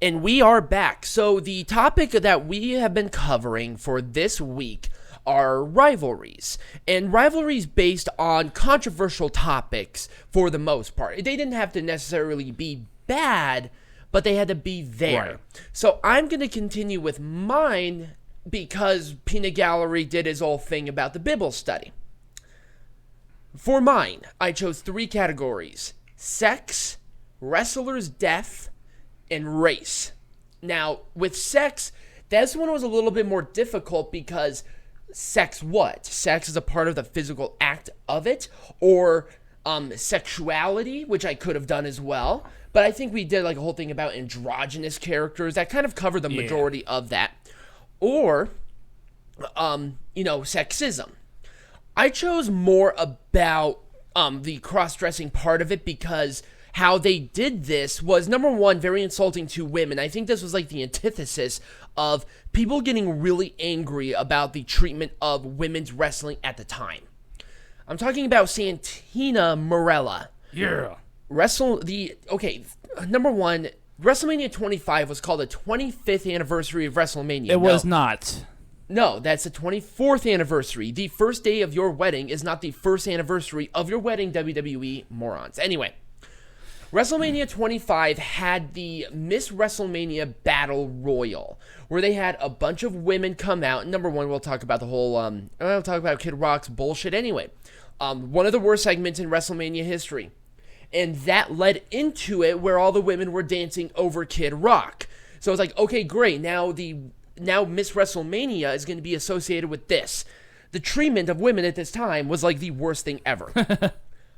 And we are back. So the topic that we have been covering for this week are rivalries. And rivalries based on controversial topics for the most part. They didn't have to necessarily be bad, but they had to be there. Right. So I'm going to continue with mine because Peanut Gallery did his whole thing about the Bible study. For mine, I chose 3 categories: sex, wrestler's death, and race. Now, with sex, this one was a little bit more difficult because sex what? Sex is a part of the physical act of it, or sexuality, which I could have done as well. But I think we did like a whole thing about androgynous characters that kind of covered the majority of that. Or, sexism. I chose more about the cross-dressing part of it because how they did this was, number one, very insulting to women. I think this was like the antithesis of people getting really angry about the treatment of women's wrestling at the time. I'm talking about Santina Marella. Yeah. Number one, WrestleMania 25 was called the 25th anniversary of WrestleMania. It was not. No, that's the 24th anniversary. The first day of your wedding is not the first anniversary of your wedding, WWE morons. Anyway, WrestleMania 25 had the Miss WrestleMania Battle Royal, where they had a bunch of women come out. Number one, we'll talk about the whole, we'll talk about Kid Rock's bullshit anyway. One of the worst segments in WrestleMania history. And that led into it where all the women were dancing over Kid Rock. So it's like, okay, great. Now Miss WrestleMania is going to be associated with this. The treatment of women at this time was like the worst thing ever.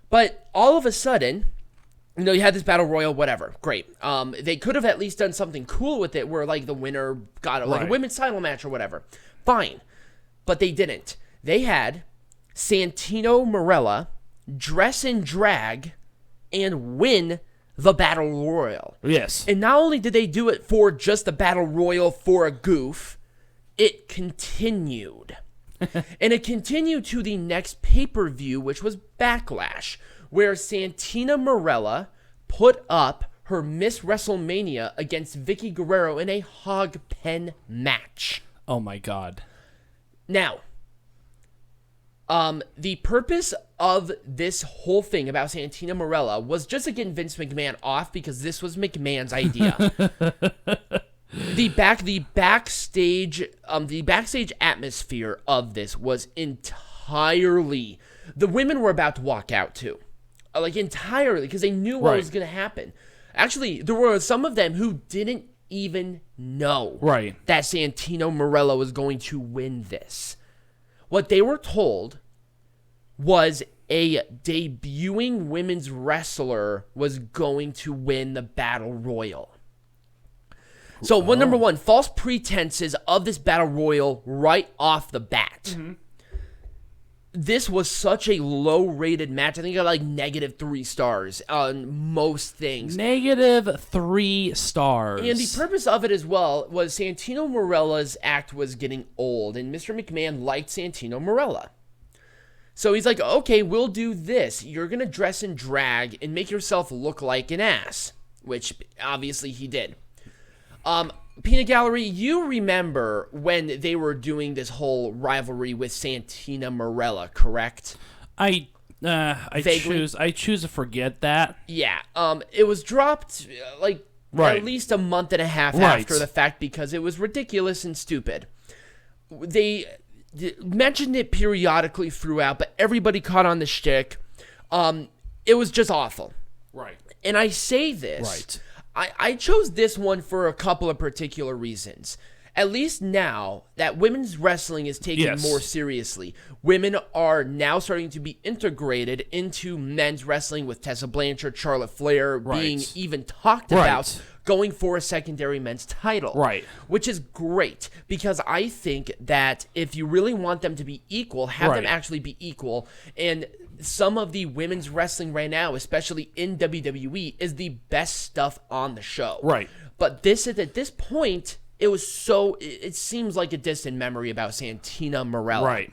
But all of a sudden, you had this battle royal, whatever. Great. They could have at least done something cool with it where like the winner got like a women's title match or whatever. Fine. But they didn't. They had Santino Marella dress in drag and win the Battle Royal. Yes. And not only did they do it for just the Battle Royal for a goof, it continued. And it continued to the next pay-per-view, which was Backlash, where Santina Marella put up her Miss WrestleMania against Vicky Guerrero in a hog pen match. Oh my God. Now, the purpose of this whole thing about Santina Marella was just to get Vince McMahon off because this was McMahon's idea. The backstage atmosphere of this was entirely, the women were about to walk out too, like entirely, because they knew what was going to happen. Actually, there were some of them who didn't even know that Santino Marella was going to win this. What they were told was a debuting women's wrestler was going to win the Battle Royal. So, number one, false pretenses of this Battle Royal right off the bat. Mm-hmm. This was such a low-rated match. I think it got like -3 stars on most things. -3 stars. And the purpose of it as well was Santino Marella's act was getting old, and Mr. McMahon liked Santino Marella. So he's like, okay, we'll do this. You're going to dress in drag and make yourself look like an ass, which obviously he did. Peanut Gallery, you remember when they were doing this whole rivalry with Santina Marella, correct? I choose to forget that. Yeah. It was dropped at least a month and a half after the fact because it was ridiculous and stupid. They mentioned it periodically throughout, but everybody caught on the shtick. It was just awful. Right. And I say this. Right. I chose this one for a couple of particular reasons. At least now that women's wrestling is taken more seriously, women are now starting to be integrated into men's wrestling with Tessa Blanchard, Charlotte Flair being even talked about going for a secondary men's title. Right. Which is great because I think that if you really want them to be equal, have them actually be equal. And some of the women's wrestling right now, especially in WWE, is the best stuff on the show. Right. But at this point, it seems like a distant memory about Santina Marella. Right.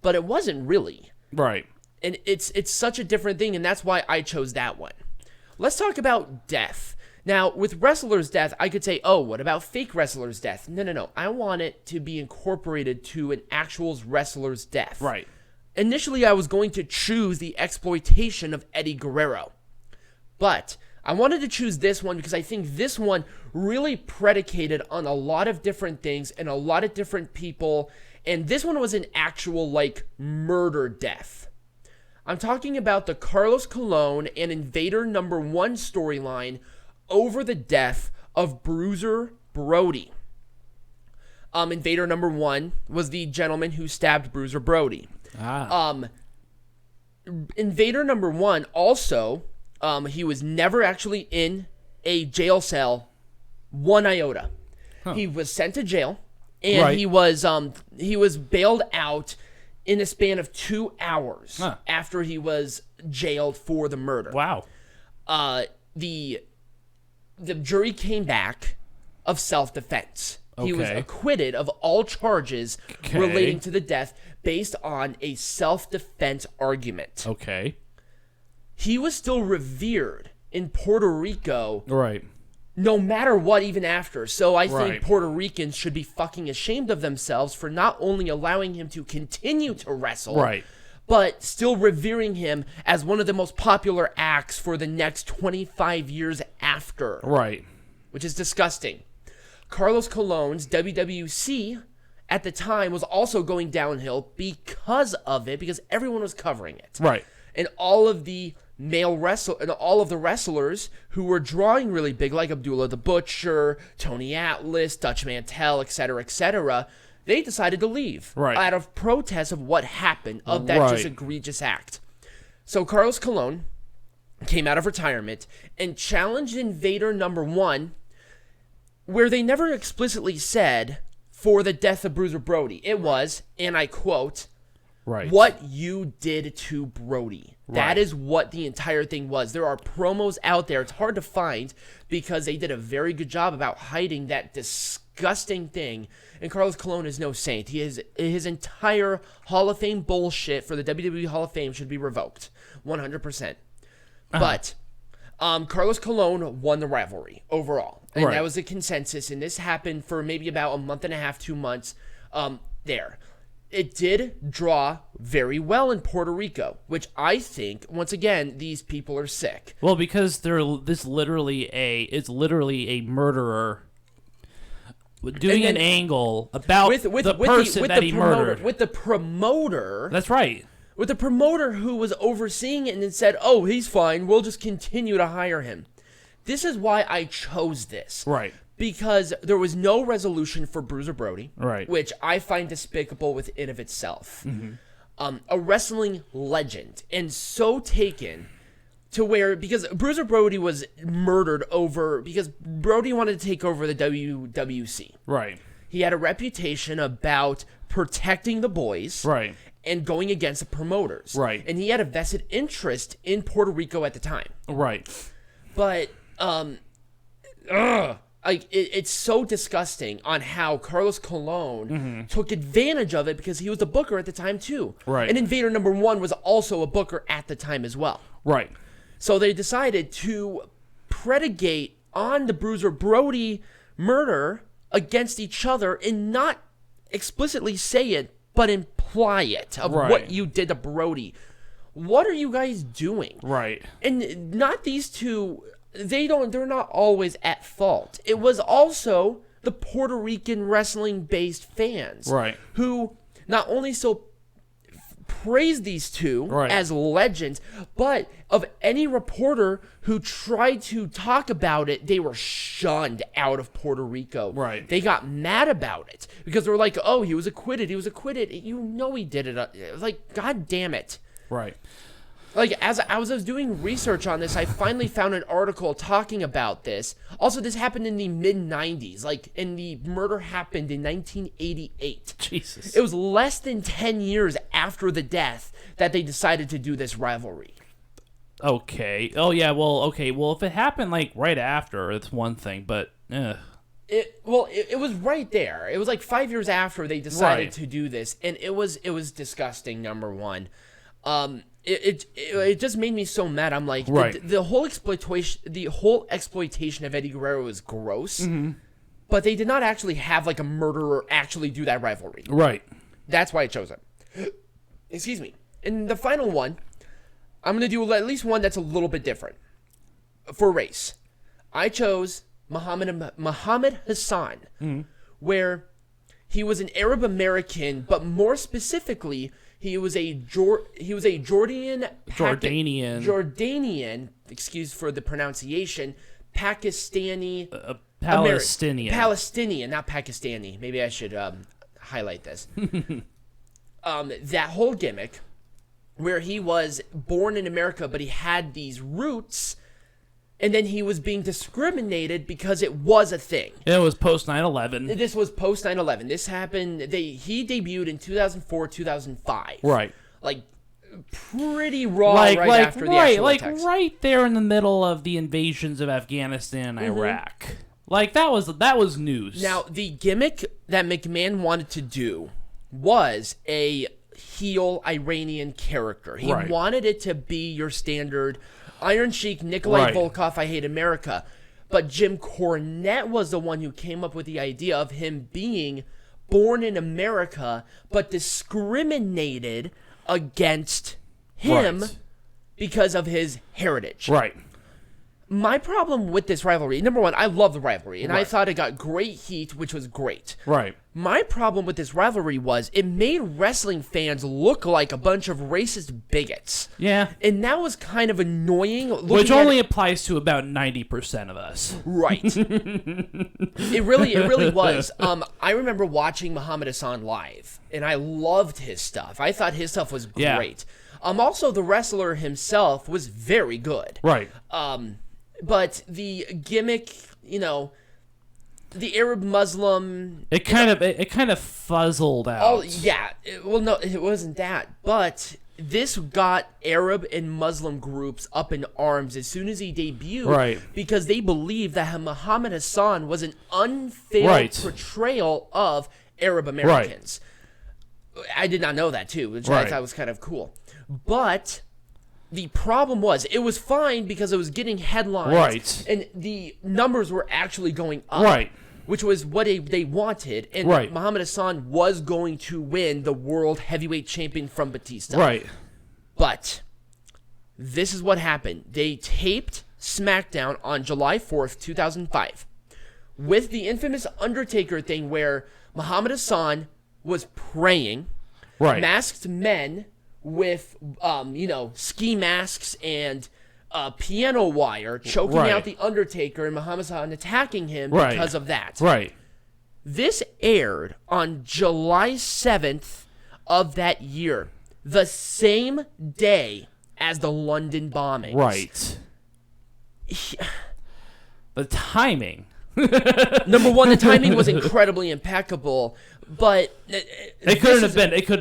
But it wasn't really. Right. And it's such a different thing, and that's why I chose that one. Let's talk about death. Now, with wrestler's death, I could say, oh, what about fake wrestler's death? No. I want it to be incorporated to an actual wrestler's death. Right. Initially, I was going to choose the exploitation of Eddie Guerrero. But I wanted to choose this one because I think this one really predicated on a lot of different things and a lot of different people. And this one was an actual, murder death. I'm talking about the Carlos Colon and Invader number 1 storyline over the death of Bruiser Brody. Invader number 1 was the gentleman who stabbed Bruiser Brody. Invader number 1 also, he was never actually in a jail cell 1 iota. He was sent to jail, and he was bailed out in a span of 2 hours after he was jailed for the murder. Wow. The jury came back of self-defense. He was Okay. acquitted of all charges relating to the death based on a self-defense argument. Okay. He was still revered in Puerto Rico Right. no matter what, even after. So I think Right. Puerto Ricans should be fucking ashamed of themselves for not only allowing him to continue to wrestle, Right. but still revering him as one of the most popular acts for the next 25 years after. Right. Which is disgusting. Carlos Colon's WWC at the time was also going downhill because of it, because everyone was covering it. Right. And all of the wrestlers who were drawing really big, like Abdullah the Butcher, Tony Atlas, Dutch Mantel, etc., they decided to leave out of protest of what happened, of that just egregious act. So Carlos Colon came out of retirement and challenged Invader number 1, where they never explicitly said for the death of Bruiser Brody. It was, and I quote, what you did to Brody. That is what the entire thing was. There are promos out there. It's hard to find because they did a very good job about hiding that disgusting thing. And Carlos Colon is no saint. His entire Hall of Fame bullshit for the WWE Hall of Fame should be revoked. 100%. But Carlos Colon won the rivalry overall. And that was the consensus. And this happened for maybe about a month and a half, 2 months there. It did draw very well in Puerto Rico, which I think, once again, these people are sick. Well, because it's literally a murderer doing an angle about the person that he murdered. With the promoter. That's right. With the promoter who was overseeing it and then said, oh, he's fine, we'll just continue to hire him. This is why I chose this. Right. Because there was no resolution for Bruiser Brody. Right. Which I find despicable within of itself. A wrestling legend. And so taken to where, because Bruiser Brody was murdered because Brody wanted to take over the WWC. Right. He had a reputation about protecting the boys. Right. And going against the promoters. Right. And he had a vested interest in Puerto Rico at the time. Right. But, it's so disgusting on how Carlos Colon took advantage of it because he was the booker at the time too. Right. And Invader number 1 was also a booker at the time as well. Right. So they decided to predicate on the Bruiser Brody murder against each other and not explicitly say it, but imply it of what you did to Brody. What are you guys doing? Right. And not these two, they're not always at fault. It was also the Puerto Rican wrestling-based fans. Right. Who not only so praised these two as legends, but of any reporter who tried to talk about it, they were shunned out of Puerto Rico. Right. They got mad about it because they were like, oh, he was acquitted. You know he did it. It was like, God damn it. Right. Like, as I was doing research on this, I finally found an article talking about this. Also, this happened in the mid-90s. And the murder happened in 1988. Jesus. It was less than 10 years after the death that they decided to do this rivalry. Okay. Oh, yeah, well, okay. Well, if it happened, right after, it's one thing, but, It was right there. It was 5 years after they decided to do this, and it was disgusting, number one. it just made me so mad. I'm like, the whole exploitation of Eddie Guerrero is gross, but they did not actually have like a murderer actually do that rivalry. Right. That's why I chose it. Excuse me. And the final one, I'm gonna do at least one that's a little bit different for race. I chose Mohammed Hassan, where he was an Arab American, but more specifically, he was a Jordanian, excuse for the pronunciation, Pakistani, Palestinian, not Pakistani. Maybe I should highlight this. That whole gimmick, where he was born in America, but he had these roots, and then he was being discriminated because it was a thing. It was post 9/11. This was post 9/11. This happened. He debuted in 2004, 2005. Right. Like pretty raw after the actual attacks. Right there in the middle of the invasions of Afghanistan and Iraq. Like that was news. Now the gimmick that McMahon wanted to do was a heel Iranian character. He wanted it to be your standard Iron Sheik, Nikolai Volkov, I Hate America. But Jim Cornette was the one who came up with the idea of him being born in America, but discriminated against him because of his heritage. Right. My problem with this rivalry, number one, I love the rivalry, and I thought it got great heat, which was great. Right. My problem with this rivalry was it made wrestling fans look like a bunch of racist bigots. Yeah. And that was kind of annoying. Which only applies to about 90% of us. Right. It really was. I remember watching Mohammed Hassan live, and I loved his stuff. I thought his stuff was great. Also, the wrestler himself was very good. Right. But the gimmick, the Arab Muslim, it kind of fuzzled out. Oh yeah, no, it wasn't that. But this got Arab and Muslim groups up in arms as soon as he debuted, because they believed that Mohammed Hassan was an unfair portrayal of Arab Americans. I did not know that too, which I thought was kind of cool. But the problem was, it was fine because it was getting headlines, and the numbers were actually going up, which was what they wanted, and Mohammed Hassan was going to win the World Heavyweight Champion from Batista. But this is what happened. They taped SmackDown on July 4th, 2005, with the infamous Undertaker thing where Mohammed Hassan was praying, masked men with, ski masks and piano wire choking out the Undertaker, and Muhammad Hassan attacking him because of that. This aired on July 7th of that year, the same day as the London bombings. The timing. Number one, the timing was incredibly impeccable, but it could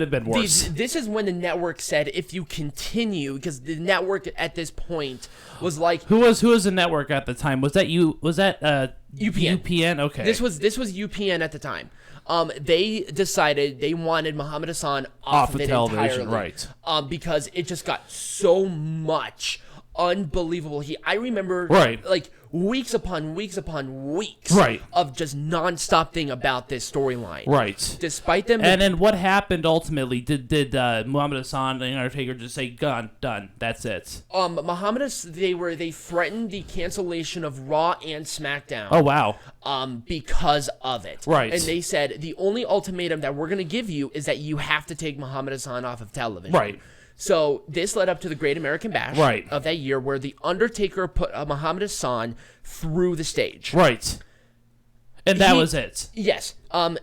have been worse. This is when the network said, if you continue, because the network at this point was like, who was the network at the time? Was that UPN? UPN? Okay. This was UPN at the time. They decided they wanted Mohammed Hassan off of television entirely, because it just got so much unbelievable heat. I remember like weeks upon weeks upon weeks of just nonstop thing about this storyline. Despite them. And then what happened ultimately? Did Muhammad Hassan and Undertaker just say, done, that's it? They threatened the cancellation of Raw and SmackDown. Oh wow. Because of it. And they said the only ultimatum that we're gonna give you is that you have to take Mohammed Hassan off of television. So this led up to the Great American Bash of that year, where the Undertaker put Mohammed Hassan through the stage. And that was it. Yes.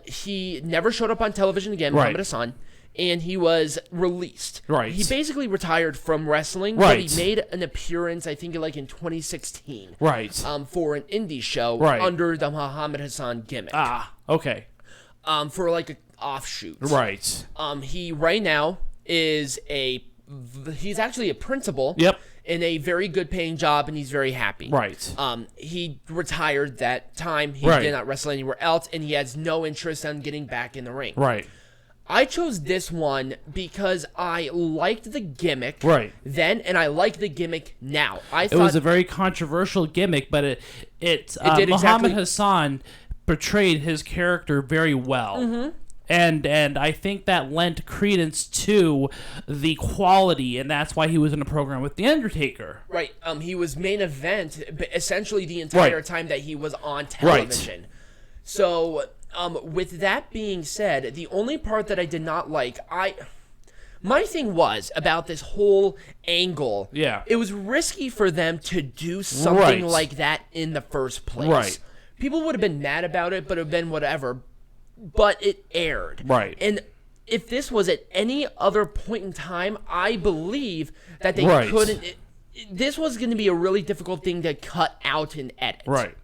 He never showed up on television again, Mohammed Hassan, and he was released. He basically retired from wrestling, but he made an appearance, I think, like in 2016. For an indie show under the Mohammed Hassan gimmick. For like an offshoot. He right now is he's actually a principal in a very good paying job, and he's very happy. He retired that time. He did not wrestle anywhere else, and he has no interest in getting back in the ring. I chose this one because I liked the gimmick then, and I like the gimmick now. I thought it was a very controversial gimmick, but it did Mohammed Hassan portrayed his character very well. Mm-hmm. And I think that lent credence to the quality, and that's why he was in a program with The Undertaker. Right. He was main event essentially the entire time that he was on television. Right. So, with that being said, the only part that I did not like, my thing was about this whole angle. Yeah. It was risky for them to do something like that in the first place. Right. People would have been mad about it, but it would have been whatever. But it aired. Right. And if this was at any other point in time, I believe that they couldn't. This was going to be a really difficult thing to cut out and edit. Right.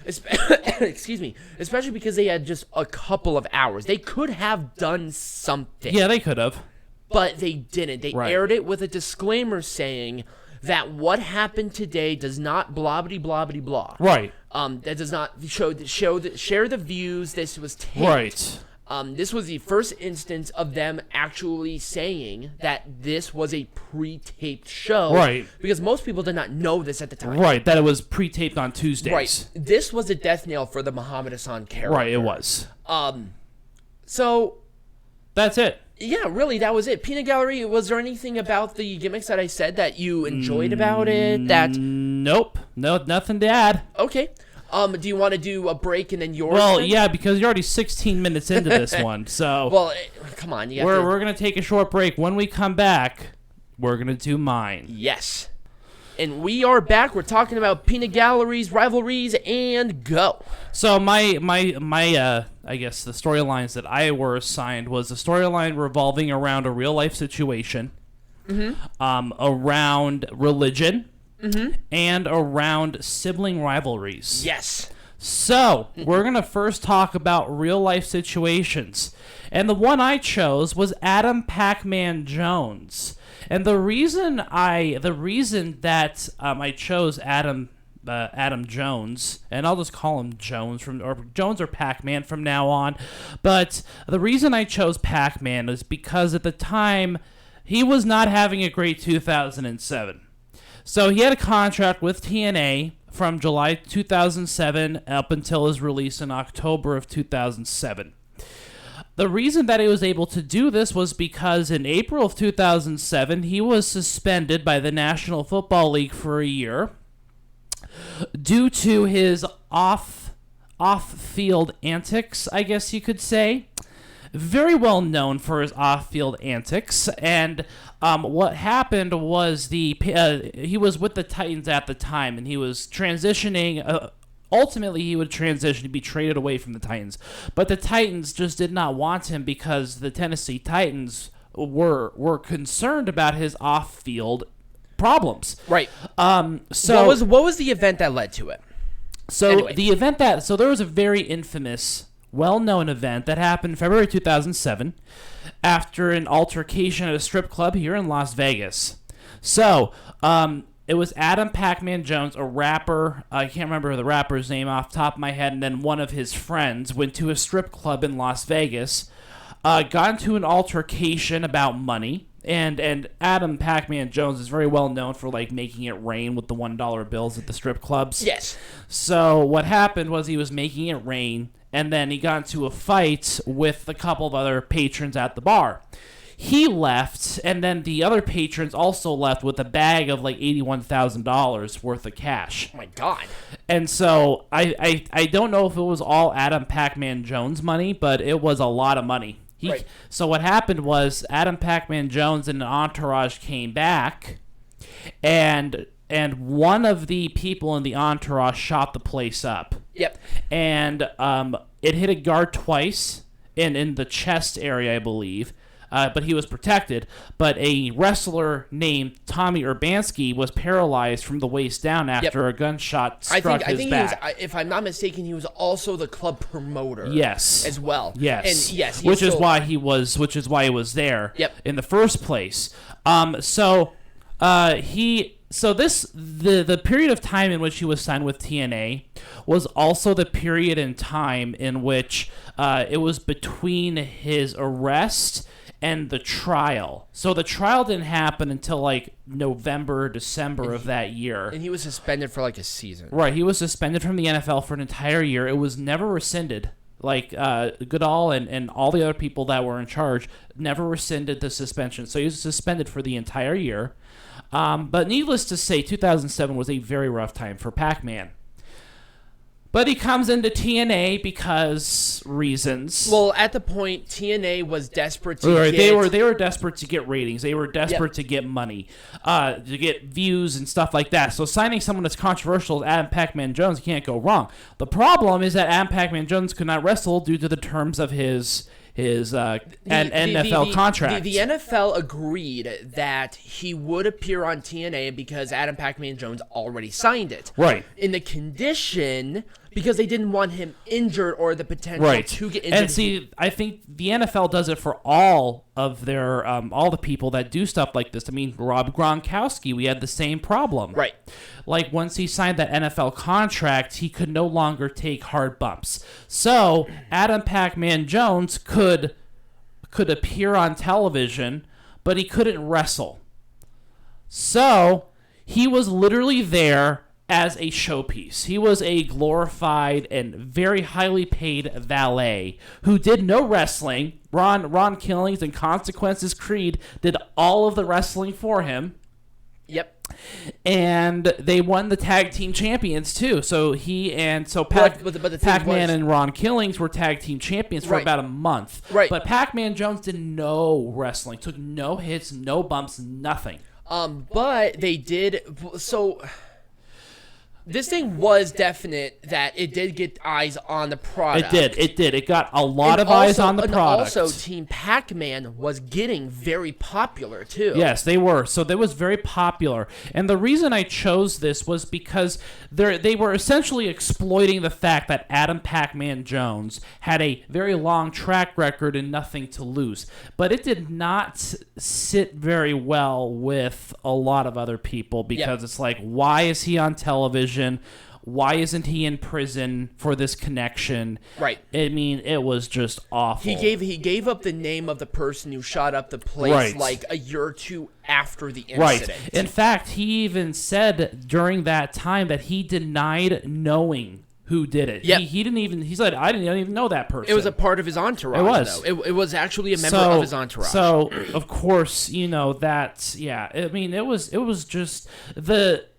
Excuse me. Especially because they had just a couple of hours. They could have done something. Yeah, they could have. But they didn't. They aired it with a disclaimer saying that what happened today does not blah-bitty blah-bitty blah. Right. That does not share the views. This was taped. Right. This was the first instance of them actually saying that this was a pre-taped show. Right. Because most people did not know this at the time. Right, that it was pre-taped on Tuesdays. Right. This was a death nail for the Mohammed Hassan character. Right, it was. So... That's it. Yeah, really, that was it. Peanut Gallery, was there anything about the gimmicks that I said that you enjoyed about it? Nope. No, nothing to add. Okay. Do you want to do a break and then yours? Well, yeah, because you're already 16 minutes into this one, so... Well, come on. We're going to take a short break. When we come back, we're going to do mine. Yes. And we are back. We're talking about peanut galleries, rivalries, and go. So my I guess the storylines that I were assigned was a storyline revolving around a real life situation, around religion, and around sibling rivalries. Yes. So we're gonna first talk about real life situations, and the one I chose was Adam Pacman Jones. And the reason that I chose Adam Jones, and I'll just call him Jones or Pac-Man from now on. But the reason I chose Pac-Man is because at the time he was not having a great 2007. So he had a contract with TNA from July 2007 up until his release in October of 2007. The reason that he was able to do this was because in April of 2007, he was suspended by the National Football League for a year due to his off-field antics, I guess you could say. Very well known for his off-field antics, and what happened was he was with the Titans at the time, and he was transitioning. Ultimately, he would transition to be traded away from the Titans, but the Titans just did not want him because the Tennessee Titans were concerned about his off-field problems. Right. So what was the event that led to it? So anyway. There was a very infamous, well-known event that happened February 2007 after an altercation at a strip club here in Las Vegas. So, it was Adam Pacman Jones, a rapper. I can't remember the rapper's name off the top of my head. And then one of his friends went to a strip club in Las Vegas, got into an altercation about money. And Adam Pacman Jones is very well known for making it rain with the $1 bills at the strip clubs. Yes. So what happened was he was making it rain, and then he got into a fight with a couple of other patrons at the bar. He left, and then the other patrons also left with a bag of $81,000 worth of cash. Oh my God. And so I don't know if it was all Adam Pacman Jones money, but it was a lot of money. Right. So what happened was Adam Pacman Jones and an entourage came back, and one of the people in the entourage shot the place up. Yep. And it hit a guard twice in the chest area, I believe. But he was protected. But a wrestler named Tommy Urbanski was paralyzed from the waist down after a gunshot struck his back. He was, if I'm not mistaken, he was also the club promoter. Yes, as well. Yes, and yes, which is why he was there. Yep. In the first place. So he so the period of time in which he was signed with TNA was also the period in time in which it was between his arrest and the trial. So the trial didn't happen until like November or December of that year. And he was suspended for like a season. Right, he was suspended from the NFL for an entire year. It was never rescinded. Like Goodall and all the other people that were in charge never rescinded the suspension. So he was suspended for the entire year. But needless to say, 2007 was a very rough time for Pacman. But he comes into TNA because reasons. Well, at the point, TNA was desperate to right, get... They were desperate to get ratings. They were desperate to get money, to get views and stuff like that. So signing someone that's controversial as Adam Pacman Jones, you can't go wrong. The problem is that Adam Pacman Jones could not wrestle due to the terms of his NFL contract. The NFL agreed that he would appear on TNA because Adam Pacman Jones already signed it. Right. In the condition, because they didn't want him injured or the potential to get injured. And see, I think the NFL does it for all of their all the people that do stuff like this. I mean, Rob Gronkowski, we had the same problem. Right. Like, once he signed that NFL contract, he could no longer take hard bumps. So Adam Pacman Jones could appear on television, but he couldn't wrestle. So he was literally there as a showpiece. He was a glorified and very highly paid valet who did no wrestling. Ron Killings and Consequences Creed did all of the wrestling for him. Yep. And they won the tag team champions too. So Pacman and Ron Killings were tag team champions for about a month. Right. But Pacman Jones did no wrestling, took no hits, no bumps, nothing. But they did. So this thing was definite that it did get eyes on the product. It did. It got a lot of eyes on the product. And also, Team Pac-Man was getting very popular, too. Yes, they were. So they was very popular. And the reason I chose this was because they were essentially exploiting the fact that Adam Pacman Jones had a very long track record and nothing to lose. But it did not sit very well with a lot of other people because it's like, why is he on television? Why isn't he in prison for this connection? Right. I mean, it was just awful. He gave up the name of the person who shot up the place like a year or two after the incident. Right. In fact, he even said during that time that he denied knowing who did it. Yep. He said, I didn't even know that person. It was a part of his entourage, it was. though. It was actually a member of his entourage. So, of course, that's, I mean, it was just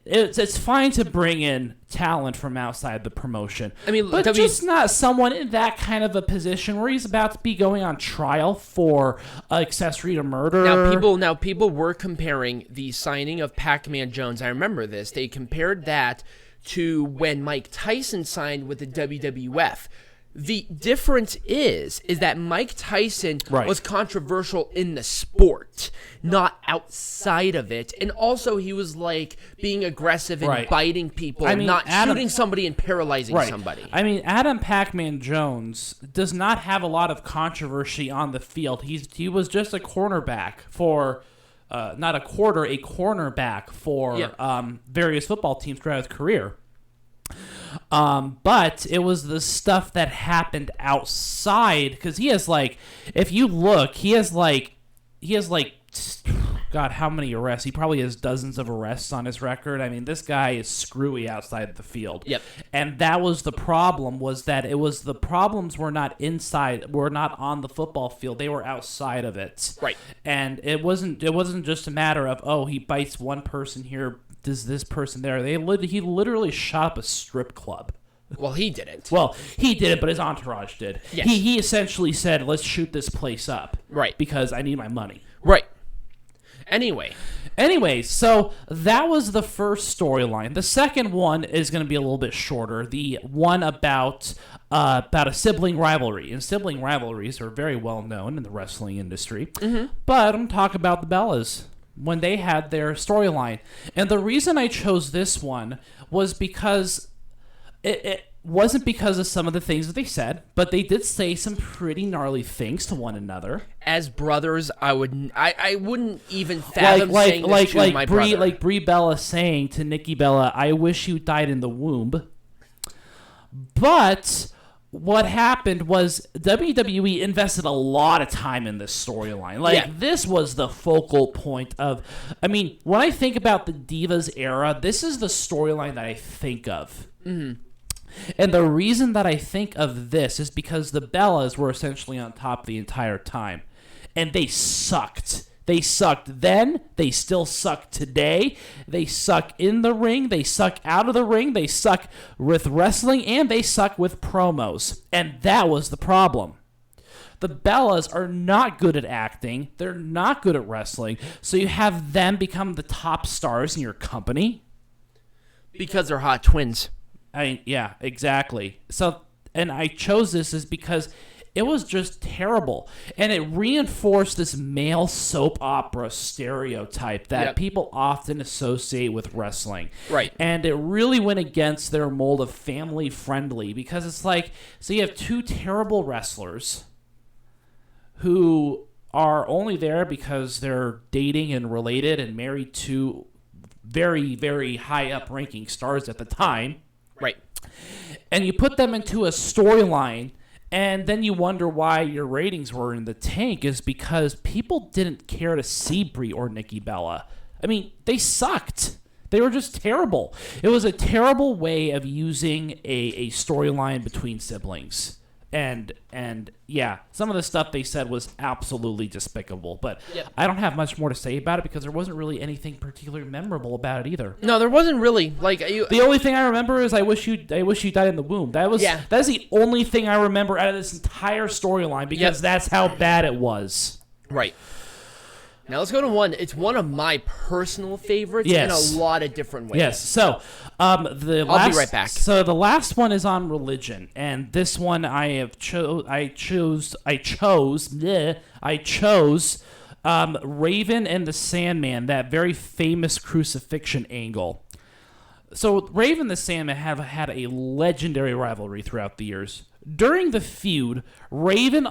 it's fine to bring in talent from outside the promotion. I mean, but just not someone in that kind of a position where he's about to be going on trial for accessory to murder. Now people were comparing the signing of Pacman Jones. I remember this. They compared that to when Mike Tyson signed with the WWF. The difference is that Mike Tyson was controversial in the sport, not outside of it. And also he was like being aggressive and biting people, not shooting somebody and paralyzing somebody. I mean, Adam Pacman Jones does not have a lot of controversy on the field. He was just a cornerback for... not a cornerback for various football teams throughout his career. But it was the stuff that happened outside, because he has if you look, he has God, how many arrests? He probably has dozens of arrests on his record. I mean, this guy is screwy outside the field. Yep. And that was the problem, was that the problems were not on the football field. They were outside of it. Right. And it wasn't just a matter of, he bites one person here, does this person there. He literally shot up a strip club. Well, he didn't. Well, he did it, but his entourage did. Yes. He essentially said, let's shoot this place up. Right. Because I need my money. Right. Anyway, so that was the first storyline. The second one is going to be a little bit shorter. The one about a sibling rivalry. And sibling rivalries are very well known in the wrestling industry. Mm-hmm. But I'm talking about the Bellas when they had their storyline. And the reason I chose this one was because wasn't because of some of the things that they said, but they did say some pretty gnarly things to one another. As brothers, I wouldn't even fathom saying this to my brother. Like Brie Bella saying to Nikki Bella, "I wish you died in the womb." But what happened was WWE invested a lot of time in this storyline. This was the focal point of... I mean, when I think about the Divas era, this is the storyline that I think of. Mm-hmm. And the reason that I think of this is because the Bellas were essentially on top the entire time. And they sucked. They sucked then. They still suck today. They suck in the ring. They suck out of the ring. They suck with wrestling. And they suck with promos. And that was the problem. The Bellas are not good at acting. They're not good at wrestling. So you have them become the top stars in your company. Because they're hot twins. Yeah, exactly. So, and I chose this is because it was just terrible. And it reinforced this male soap opera stereotype that people often associate with wrestling. Right. And it really went against their mold of family friendly because it's like, so you have two terrible wrestlers who are only there because they're dating and related and married to very, very high up ranking stars at the time. Right. And you put them into a storyline, and then you wonder why your ratings were in the tank is because people didn't care to see Brie or Nikki Bella. I mean, they sucked. They were just terrible. It was a terrible way of using a storyline between siblings. And yeah, some of the stuff they said was absolutely despicable. But I don't have much more to say about it because there wasn't really anything particularly memorable about it either. No, there wasn't really. The only thing I remember is I wish you died in the womb. That's the only thing I remember out of this entire storyline because that's how bad it was. Right. Now let's go to one. It's one of my personal favorites in a lot of different ways. Yes. So, I'll be right back. So the last one is on religion, and this one I chose Raven and the Sandman, that very famous crucifixion angle. So Raven the Sandman have had a legendary rivalry throughout the years. During the feud, Raven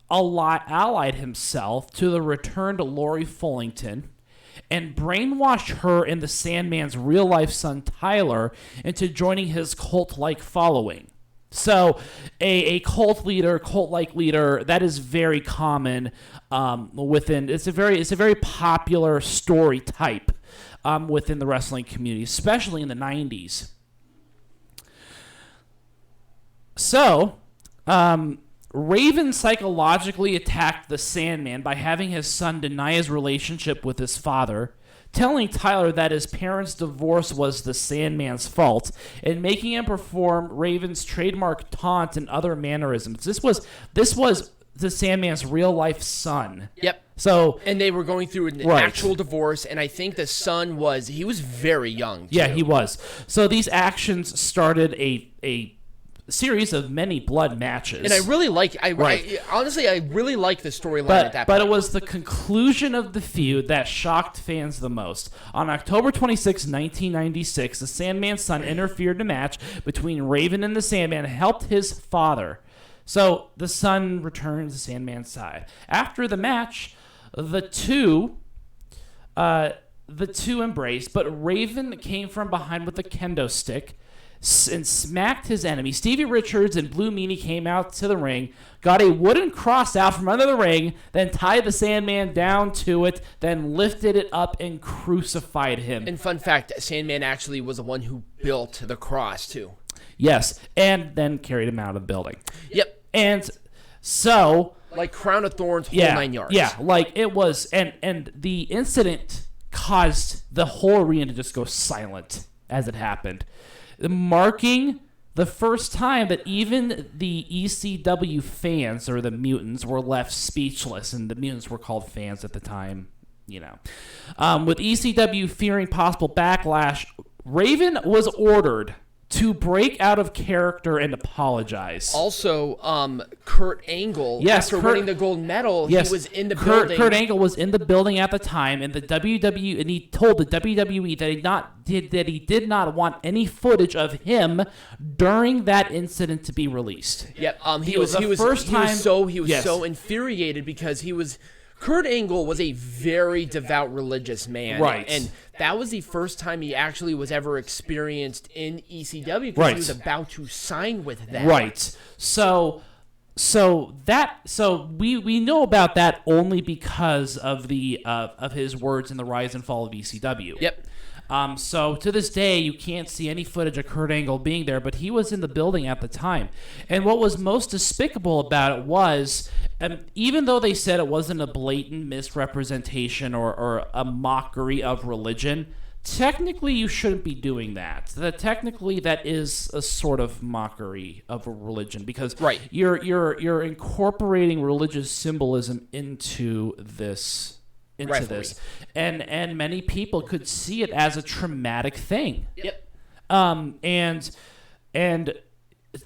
allied himself to the returned Lori Fullington and brainwashed her and the Sandman's real-life son Tyler into joining his cult-like following. So a cult-like leader, that is very common within. It's a very popular story type within the wrestling community, especially in the 90s. So, Raven psychologically attacked the Sandman by having his son deny his relationship with his father, telling Tyler that his parents' divorce was the Sandman's fault, and making him perform Raven's trademark taunt and other mannerisms. This was the Sandman's real-life son. Yep. So, and they were going through an actual divorce, and I think the son was very young, too. Yeah, he was. So these actions started a series of many blood matches. And I really like, honestly, I really like the storyline at that point. But it was the conclusion of the feud that shocked fans the most. On October 26, 1996, the Sandman's son interfered in a match between Raven and the Sandman and helped his father. So the son returns the Sandman's side. After the match, the two embraced, but Raven came from behind with a kendo stick and smacked his enemy. Stevie Richards and Blue Meanie came out to the ring, got a wooden cross out from under the ring, then tied the Sandman down to it, then lifted it up and crucified him. And fun fact, Sandman actually was the one who built the cross, too. Yes, and then carried him out of the building. Yep. And so... like Crown of Thorns, whole 9 yards. Yeah, like it was... And the incident caused the whole arena to just go silent as it happened, marking the first time that even the ECW fans, or the mutants, were left speechless, and the mutants were called fans at the time, you know. With ECW fearing possible backlash, Raven was ordered to break out of character and apologize. Also, Kurt Angle, after winning the gold medal, he was in the building. Kurt Angle was in the building at the time, and the WWE, and he told the WWE that he did not want any footage of him during that incident to be released. Yep. He was so infuriated because Kurt Angle was a very devout religious man. Right. And that was the first time he actually was ever experienced in ECW because he was about to sign with them. Right. So we know about that only because of the of his words in the rise and fall of ECW. Yep. So to this day, you can't see any footage of Kurt Angle being there, but he was in the building at the time. And what was most despicable about it was, even though they said it wasn't a blatant misrepresentation or a mockery of religion, technically you shouldn't be doing that. Technically, that is a sort of mockery of a religion because you're incorporating religious symbolism into this. And many people could see it as a traumatic thing. Yep. And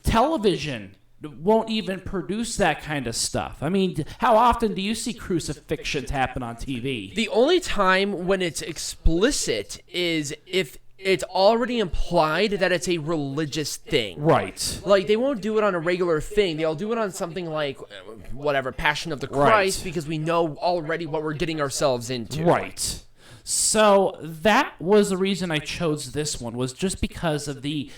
television won't even produce that kind of stuff. I mean, how often do you see crucifixions happen on TV? The only time when it's explicit is if it's already implied that it's a religious thing. Right. Like, they won't do it on a regular thing. They'll do it on something like, Passion of the Christ, because we know already what we're getting ourselves into. Right. So that was the reason I chose this one, was just because of the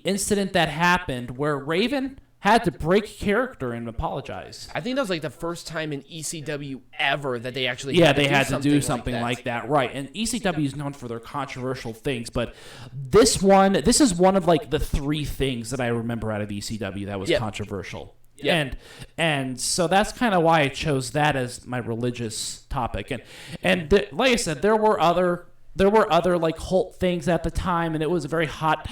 incident that happened where Raven had to break character and apologize. I think that was like the first time in ECW ever that they actually had to do something like that. Right. And ECW is known for their controversial things, but this is one of like the three things that I remember out of ECW that was controversial. Yep. And so that's kind of why I chose that as my religious topic. And like I said, there were other like Holt things at the time, and it was a very hot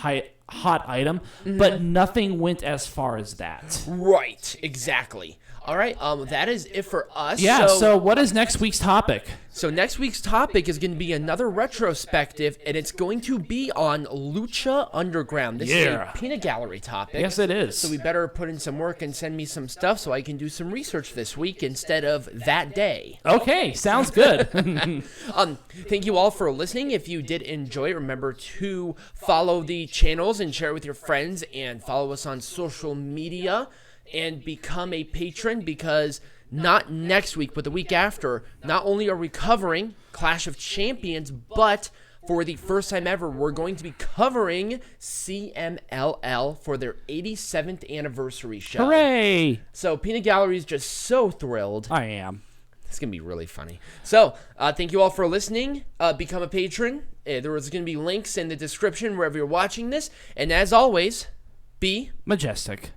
item, but nothing went as far as that. Right, exactly. All right, that is it for us. Yeah, so what is next week's topic? So next week's topic is going to be another retrospective, and it's going to be on Lucha Underground. This is a peanut gallery topic. Yes, it is. So we better put in some work and send me some stuff so I can do some research this week instead of that day. Okay, sounds good. Thank you all for listening. If you did enjoy it, remember to follow the channels and share it with your friends, and follow us on social media, and become a patron, because not next week, but the week after, not only are we covering Clash of Champions, but for the first time ever, we're going to be covering CMLL for their 87th anniversary show. Hooray! So Peanut Gallery is just so thrilled. I am. It's going to be really funny. So, thank you all for listening. Become a patron. There is going to be links in the description wherever you're watching this. And as always, be majestic.